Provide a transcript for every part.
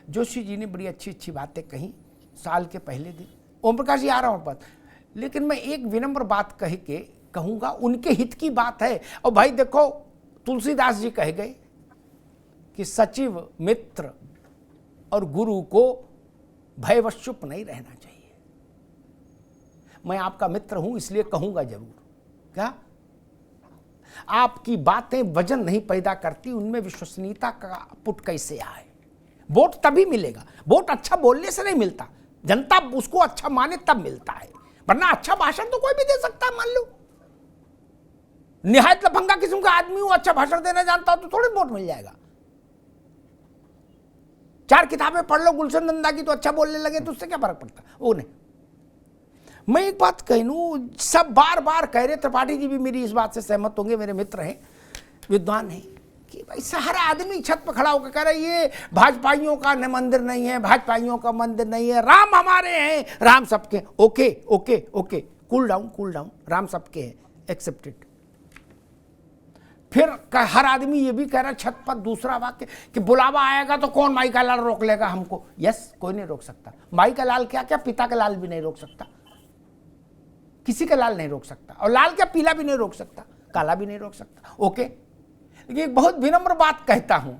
जोशी जी ने बड़ी अच्छी अच्छी बातें कही साल के पहले दिन। ओम प्रकाश जी आ रहा हूँ बात, लेकिन मैं एक विनम्र बात कह के कहूँगा, उनके हित की बात है। और भाई देखो, तुलसीदास जी कह गए कि सचिव मित्र और गुरु को भयवश चुप नहीं रहना चाहिए। मैं आपका मित्र हूं इसलिए कहूंगा जरूर, क्या आपकी बातें वजन नहीं पैदा करती, उनमें विश्वसनीयता का पुट कैसे आए। वोट तभी मिलेगा, वोट अच्छा बोलने से नहीं मिलता, जनता उसको अच्छा माने तब मिलता है, वरना अच्छा भाषण तो कोई भी दे सकता है। मान लो निहायत लफंगा किस्म का आदमी हो, अच्छा भाषण देना जानता हो तो थोड़ी वोट मिल जाएगा। 4 किताबें पढ़ लो गुलशन नंदा की तो अच्छा बोलने लगे तो उससे क्या फर्क पड़ता, वो नहीं। मैं एक बात कह लूं, सब बार बार कह रहे, त्रिपाठी जी भी मेरी इस बात से सहमत होंगे, मेरे मित्र हैं, विद्वान हैं, कि भाई सारा आदमी छत पर खड़ा होकर कह रहा है ये भाजपाइयों का न मंदिर नहीं है, भाजपाइयों का मंदिर नहीं है, राम हमारे हैं, राम सबके। Okay okay okay, cool down, Ram सबके हैं, एक्सेप्टेड। फिर हर आदमी ये भी कह रहा है छत पर दूसरा वाक्य कि बुलावा आएगा तो कौन माई का लाल रोक लेगा हमको। यस, कोई नहीं रोक सकता। माई का लाल क्या क्या, पिता का लाल भी नहीं रोक सकता, किसी का लाल नहीं रोक सकता, और लाल क्या पीला भी नहीं रोक सकता, काला भी नहीं रोक सकता। ओके, लेकिन एक बहुत विनम्र बात कहता हूं,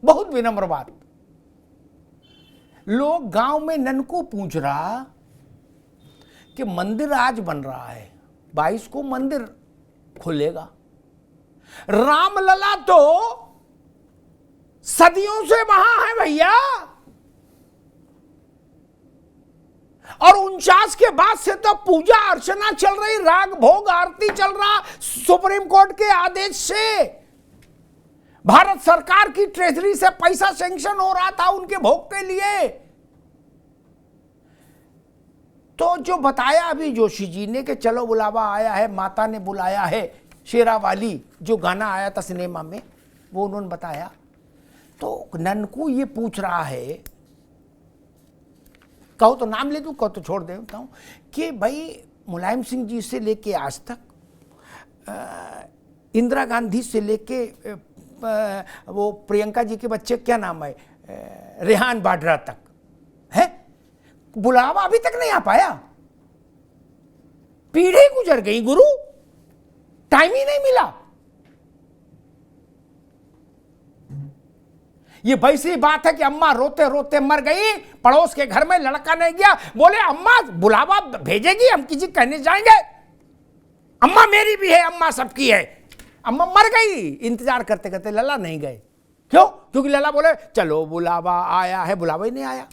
बहुत विनम्र बात। लोग गांव में ननको पूछ रहा कि मंदिर आज बन रहा है, 22 को मंदिर खुलेगा। रामलला तो सदियों से वहां है भैया, और 49 के बाद से तो पूजा अर्चना चल रही, राग भोग आरती चल रहा, सुप्रीम कोर्ट के आदेश से भारत सरकार की ट्रेजरी से पैसा सैंक्शन हो रहा था उनके भोग के लिए। तो जो बताया अभी जोशी जी ने कि चलो बुलावा आया है, माता ने बुलाया है, शेरावाली जो गाना आया था सिनेमा में वो उन्होंने बताया। तो ननकू ये पूछ रहा है, कहो तो नाम ले दूं, कहो तो छोड़ देता हूं, कि भाई मुलायम सिंह जी से लेके आज तक, इंदिरा गांधी से लेके वो प्रियंका जी के बच्चे क्या नाम है, रेहान बाड्रा तक है, बुलावा अभी तक नहीं आ पाया। पीढ़ी गुजर गई गुरु, टाइम ही नहीं मिला। ये वैसी बात है कि अम्मा रोते रोते मर गई, पड़ोस के घर में लड़का नहीं गया, बोले अम्मा बुलावा भेजेगी, हम किसी कहने जाएंगे, अम्मा मेरी भी है, अम्मा सबकी है। अम्मा मर गई, इंतजार करते करते लला नहीं गए। क्यों? क्योंकि लला बोले चलो बुलावा आया है, बुलावा ही नहीं आया,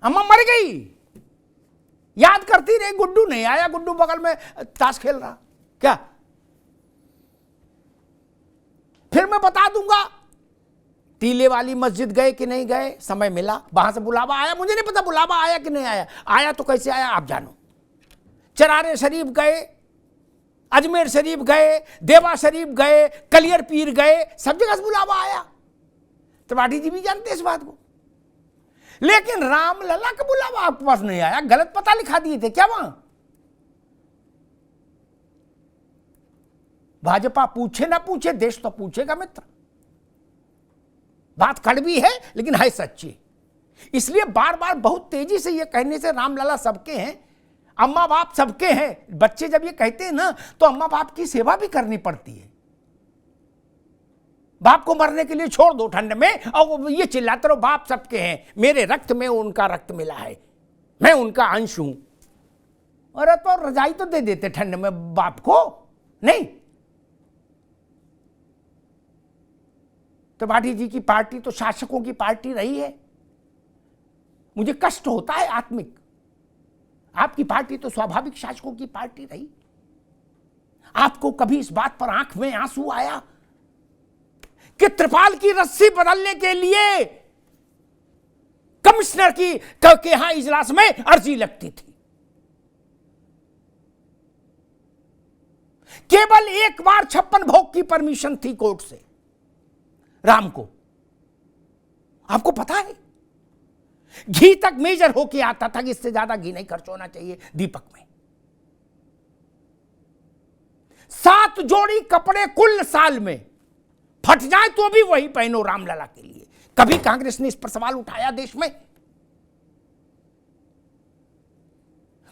अम्मा मर गई। याद करती रही, गुड्डू नहीं आया, गुड्डू बगल में ताश खेल रहा। क्या फिर मैं बता दूंगा टीले वाली मस्जिद गए कि नहीं गए, समय मिला, वहां से बुलावा आया, मुझे नहीं पता बुलावा आया कि नहीं आया, आया तो कैसे आया आप जानो। चरारे शरीफ गए, अजमेर शरीफ गए, देवा शरीफ गए, कलियर पीर गए, सब जगह से बुलावा आया। त्रिपाठी जी भी जानते इस बात को। लेकिन रामलला का बुलावा आपके पास नहीं आया, गलत पता लिखा दिए थे क्या वहां? भाजपा पूछे ना पूछे, देश तो पूछेगा मित्र। बात कड़वी है लेकिन है सच्ची। इसलिए बार बार बहुत तेजी से ये कहने से रामलला सबके हैं, अम्मा बाप सबके हैं। बच्चे जब ये कहते हैं ना तो अम्मा बाप की सेवा भी करनी पड़ती है। बाप को मरने के लिए छोड़ दो ठंड में, और ये चिल्लाते रहो बाप सबके हैं, मेरे रक्त में उनका रक्त मिला है, मैं उनका अंश हूं। अरे तो रजाई तो दे देते ठंड में बाप को, नहीं। त्रिपाठी जी की पार्टी तो शासकों की पार्टी रही है, मुझे कष्ट होता है आत्मिक। आपकी पार्टी तो स्वाभाविक शासकों की पार्टी रही। आपको कभी इस बात पर आंख में आंसू आया कि त्रिपाल की रस्सी बदलने के लिए कमिश्नर की के यहां इजलास में अर्जी लगती थी? केवल एक बार 56 भोग की परमिशन थी कोर्ट से राम को। आपको पता है घी तक मेजर होके आता था कि इससे ज्यादा घी नहीं खर्च होना चाहिए दीपक में। 7 जोड़ी कपड़े कुल साल में, फट जाए तो भी वही पहनो रामलला के लिए। कभी कांग्रेस ने इस पर सवाल उठाया देश में?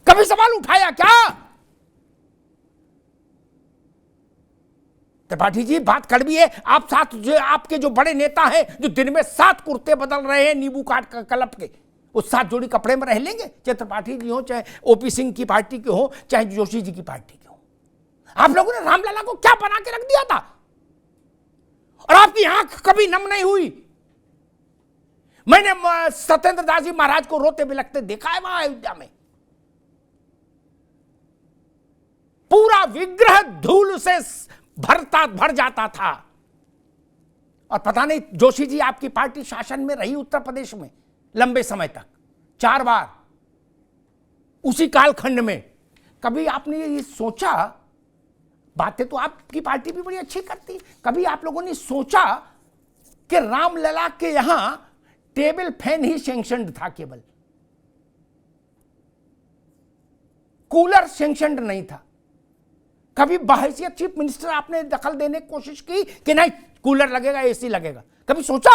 कभी सवाल उठाया क्या? त्रिपाठी जी, बात कड़वी है। आप साथ जो आपके जो बड़े नेता हैं, जो दिन में 7 कुर्ते बदल रहे हैं नींबू काट कर कलप के, उस 7 जोड़ी कपड़े में रह लेंगे? चाहे त्रिपाठी जी हो, चाहे ओपी सिंह की पार्टी के हो, चाहे जोशी जी की पार्टी के हो। आप लोगों ने रामलला को क्या बना के रख दिया था? और आपकी आंख कभी नम नहीं हुई। मैंने सत्येंद्र दास जी महाराज को रोते बिलखते देखा है वहां अयोध्या में। पूरा विग्रह धूल से भर जाता था। और पता नहीं, जोशी जी आपकी पार्टी शासन में रही उत्तर प्रदेश में लंबे समय तक, 4 बार उसी कालखंड में। कभी आपने ये सोचा, बातें तो आपकी पार्टी भी बड़ी अच्छी करती, कभी आप लोगों ने सोचा कि रामलला के यहां टेबल फैन ही सैंक्शनड था, केवल कूलर सैंक्शनड नहीं था? कभी बहैसियत चीफ मिनिस्टर आपने दखल देने की कोशिश की कि नहीं कूलर लगेगा, एसी लगेगा? कभी सोचा?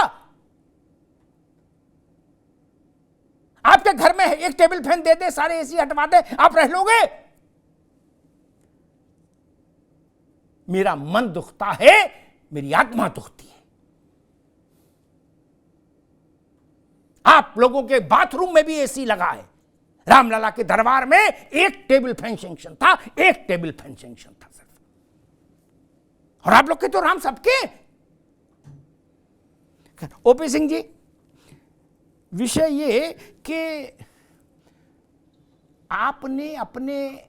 आपके घर में एक टेबल फैन दे दे, सारे एसी हटवा दे, आप रह लोगे? मेरा मन दुखता है, मेरी आत्मा दुखती है। आप लोगों के बाथरूम में भी एसी लगा है। रामलला के दरबार में एक टेबल फैन सैंक्शन था, एक टेबल फैन सैंक्शन था सिर्फ। और आप लोग के तो राम सबके। ओपी सिंह जी, विषय ये कि आपने अपने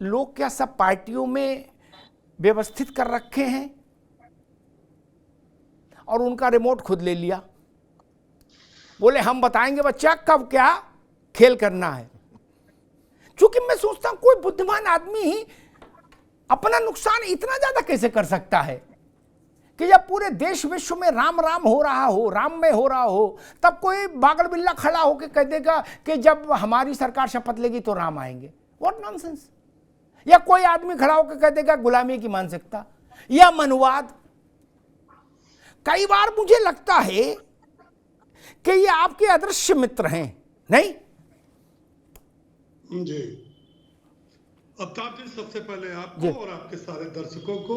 लोग क्या सब पार्टियों में व्यवस्थित कर रखे हैं और उनका रिमोट खुद ले लिया। बोले हम बताएंगे बच्चा कब क्या खेल करना है। क्योंकि मैं सोचता हूं कोई बुद्धिमान आदमी अपना नुकसान इतना ज्यादा कैसे कर सकता है कि जब पूरे देश विश्व में राम राम हो रहा हो, राम में हो रहा हो, तब कोई बागड़ बिल्ला खड़ा होकर कह देगा कि जब हमारी सरकार शपथ लेगी तो राम आएंगे। What nonsense. या कोई आदमी खड़ा होकर कह देगा गुलामी की मानसिकता या मनुवाद। कई बार मुझे लगता है कि ये आपके अदृश्य मित्र हैं, नहीं? जी, अफ्ताब जी, सबसे पहले आपको और आपके सारे दर्शकों को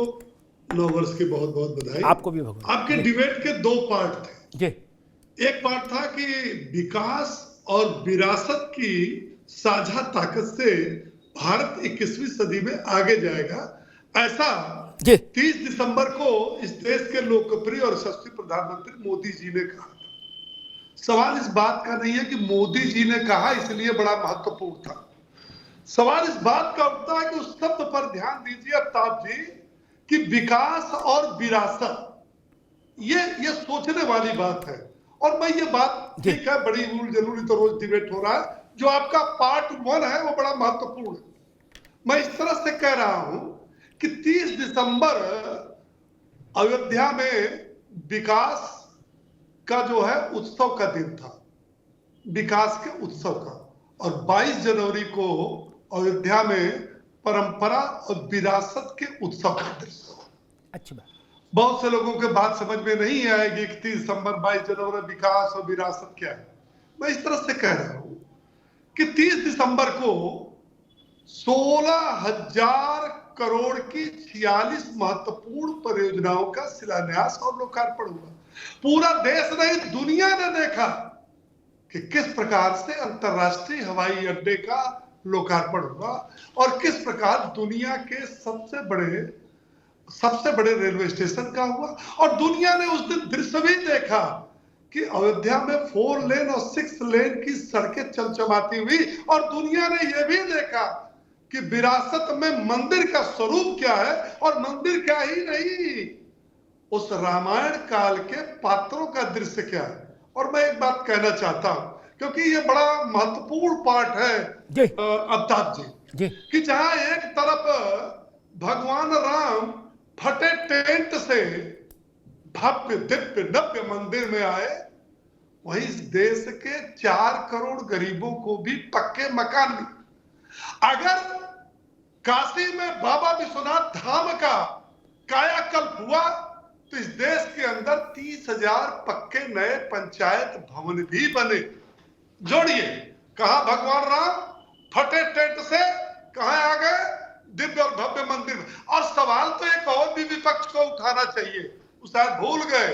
9 वर्ष की बहुत बहुत बधाई। आपको भी भगवान। आपके डिबेट के 2 पार्ट थे जी। एक पार्ट था कि विकास और विरासत की साझा ताकत से भारत 21वीं सदी में आगे जाएगा, ऐसा 30 दिसंबर को इस देश के लोकप्रिय और यशस्वी प्रधानमंत्री मोदी जी ने कहा। सवाल इस बात का नहीं है कि मोदी जी ने कहा इसलिए बड़ा महत्वपूर्ण था। सवाल इस बात का उठता है कि उस शब्द पर ध्यान दीजिए अफ्ताब जी कि विकास और विरासत, ये सोचने वाली बात है। और मैं ये बात, ठीक है, बड़ी जरूरी तो रोज डिबेट हो रहा है, जो आपका पार्ट 1 है वो बड़ा महत्वपूर्ण है। मैं इस तरह से कह रहा हूं कि 30 दिसंबर अयोध्या में विकास का जो है उत्सव का दिन था, विकास के उत्सव का, और 22 जनवरी को अयोध्या में परंपरा और विरासत के उत्सव का दृश्य। अच्छी बात। बहुत से लोगों के बात समझ में नहीं आएगी कि 30 दिसंबर 22 जनवरी विकास और विरासत क्या है। मैं इस तरह से कह रहा हूं कि 30 दिसंबर को 16,000 करोड़ की 46 महत्वपूर्ण परियोजनाओं का शिलान्यास और लोकार्पण हुआ। पूरा देश नहीं, दुनिया ने देखा कि किस प्रकार से अंतरराष्ट्रीय हवाई अड्डे का लोकार्पण हुआ और किस प्रकार दुनिया के सबसे बड़े रेलवे स्टेशन का हुआ। और दुनिया ने उस दिन दृश्य भी देखा कि अयोध्या में 4 लेन और 6 लेन की सड़कें चमचमाती हुई। और दुनिया ने यह भी देखा कि विरासत में मंदिर का स्वरूप क्या है, और मंदिर क्या ही नहीं, उस रामायण काल के पात्रों का दृश्य क्या है। और मैं एक बात कहना चाहता हूं, क्योंकि ये बड़ा महत्वपूर्ण पार्ट है अफ्ताब जी, कि जहां एक तरफ भगवान राम फटे टेंट से भव्य दिव्य नव्य मंदिर में आए, वहीं इस देश के 4 करोड़ गरीबों को भी पक्के मकान मिले। अगर काशी में बाबा विश्वनाथ धाम का कायाकल्प हुआ तो इस देश के अंदर 30,000 पक्के नए पंचायत भवन भी बने। जोड़िए, कहा भगवान राम फटे टेंट से कहां आ गए, दिव्य और भव्य मंदिर। और सवाल तो एक और भी विपक्ष को उठाना चाहिए, शायद भूल गए,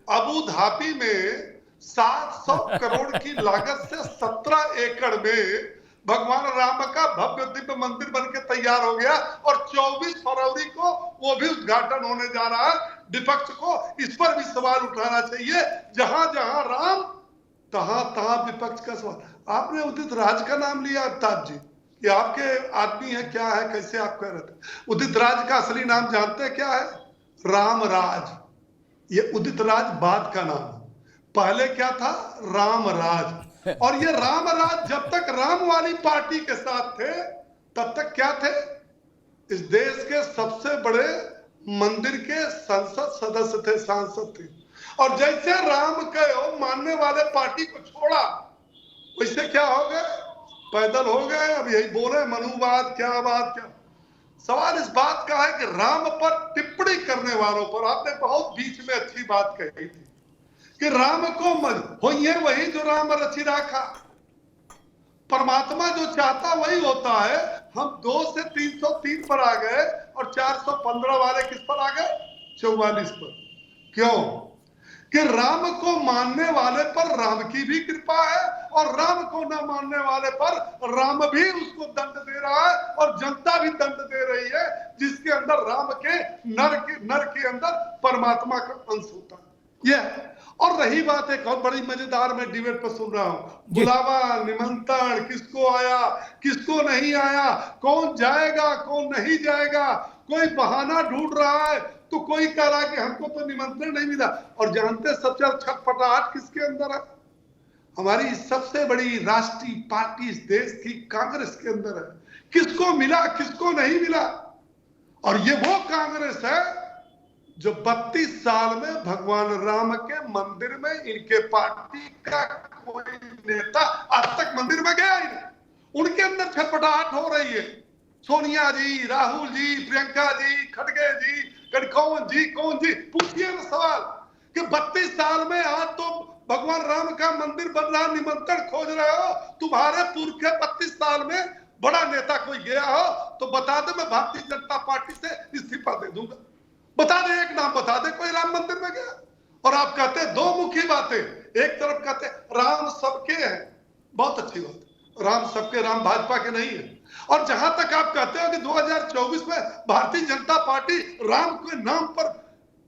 अबू धाबी में 700 करोड़ की लागत से 17 एकड़ में भगवान राम का भव्य दिव्य मंदिर बनके तैयार हो गया और 24 फरवरी को वो भी उद्घाटन होने जा रहा है। विपक्ष को इस पर भी सवाल उठाना चाहिए। जहां जहां राम तहां तहां विपक्ष का सवाल। आपने उदित राज का नाम लिया अमिताभ जी, ये आपके आदमी है क्या है, कैसे आप कह रहे थे? उदित राज का असली नाम जानते हैं क्या है? रामराज। ये उदित राज बाद का नाम, पहले क्या था? रामराज। और ये रामराज जब तक राम वाली पार्टी के साथ थे तब तक क्या थे? इस देश के सबसे बड़े मंदिर के संसद सदस्य थे, सांसद थे। और जैसे राम के मानने वाले पार्टी को छोड़ा, वैसे क्या हो गए? पैदल हो गए। अब यही बोले मनुवाद, क्या बात, क्या सवाल इस बात का है कि राम पर टिप्पणी करने वालों पर आपने बहुत बीच में अच्छी बात कही थी कि राम को होइए वही जो राम रचि राखा। परमात्मा जो चाहता वही होता है। हम 2 से 303 पर आ गए और 415 वाले किस पर आ गए? 44 पर। क्यों? कि राम को मानने वाले पर राम की भी कृपा है और राम को न मानने वाले पर राम भी उसको दंड दे रहा है और जनता भी दंड दे रही है, जिसके अंदर राम के नर के अंदर परमात्मा का अंश होता है। यह और रही बात एक और बड़ी मजेदार, मैं डिबेट पर सुन रहा हूं, बुलावा निमंत्रण किसको आया किसको नहीं आया, कौन जाएगा कौन नहीं जाएगा, कोई बहाना ढूंढ रहा है तो कोई कह रहा है कि हमको तो निमंत्रण नहीं मिला। और जानते सबसे ज्यादा छटपटाहट किसके अंदर है? हमारी सबसे बड़ी राष्ट्रीय पार्टी इस देश की कांग्रेस के अंदर है। किसको मिला किसको नहीं मिला। और ये वो कांग्रेस है जो 32 साल में भगवान राम के मंदिर में इनके पार्टी का कोई नेता आज तक मंदिर में गया ही नहीं। उनके अंदर छटपटाहट हो रही है। सोनिया जी, राहुल जी, प्रियंका जी, खड़गे जी, कौन जी पूछिए ना सवाल कि 32 साल में आज तो भगवान राम का मंदिर बन रहा, निमंत्रण खोज रहे हो। तुम्हारे पूर्व के 32 साल में बड़ा नेता कोई गया हो तो बता दे, मैं भारतीय जनता पार्टी से इस्तीफा दे दूंगा। बता दे, एक नाम बता दे कोई राम मंदिर में गया। और आप कहते दो मुखी बातें, एक तरफ कहते राम सबके हैं, बहुत अच्छी बात है, राम सबके, राम भाजपा के नहीं है। और जहां तक आप कहते हो कि 2024 में भारतीय जनता पार्टी राम के नाम पर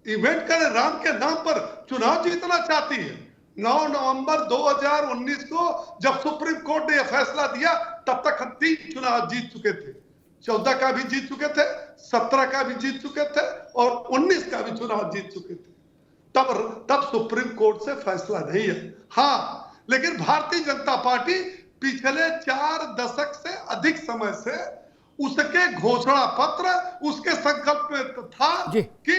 इवेंट करे, राम के नाम पर चुनाव जीतना चाहती है। 9 नवंबर 2019 को जब सुप्रीम कोर्ट ने यह फैसला दिया तब तक हम 3 चुनाव जीत चुके थे। 14 का भी जीत चुके थे, 17 का भी जीत चुके थे और 19 का भी चुनाव जीत चुके थे। तब सुप्रीम कोर्ट से फैसला नहीं है। हाँ, लेकिन भारतीय जनता पार्टी पिछले 4 दशक से अधिक समय से उसके घोषणा पत्र, उसके संकल्प में था कि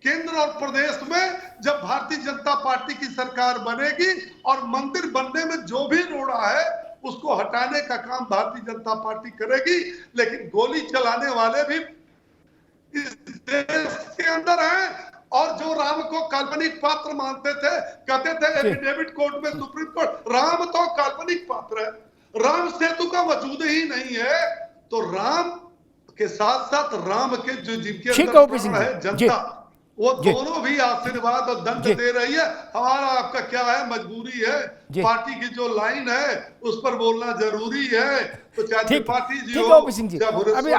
केंद्र और प्रदेश में जब भारतीय जनता पार्टी की सरकार बनेगी और मंदिर बनने में जो भी रोड़ा है उसको हटाने का काम भारतीय जनता पार्टी करेगी। लेकिन गोली चलाने वाले भी इस देश के अंदर हैं और जो राम को काल्पनिक पात्र मानते थे, कहते थे एफिडेविट कोर्ट में सुप्रीम कोर्ट, राम तो काल्पनिक पात्र है, राम सेतु का वजूद ही नहीं है। तो राम के साथ साथ राम के जो जिनके अंदर है जनता, वो दोनों भी आशीर्वाद और दंड दे रही है। हमारा आपका क्या है, मजबूरी है, पार्टी की जो लाइन है उस पर बोलना जरूरी है। तो चाहे पार्टी जी हो, अभी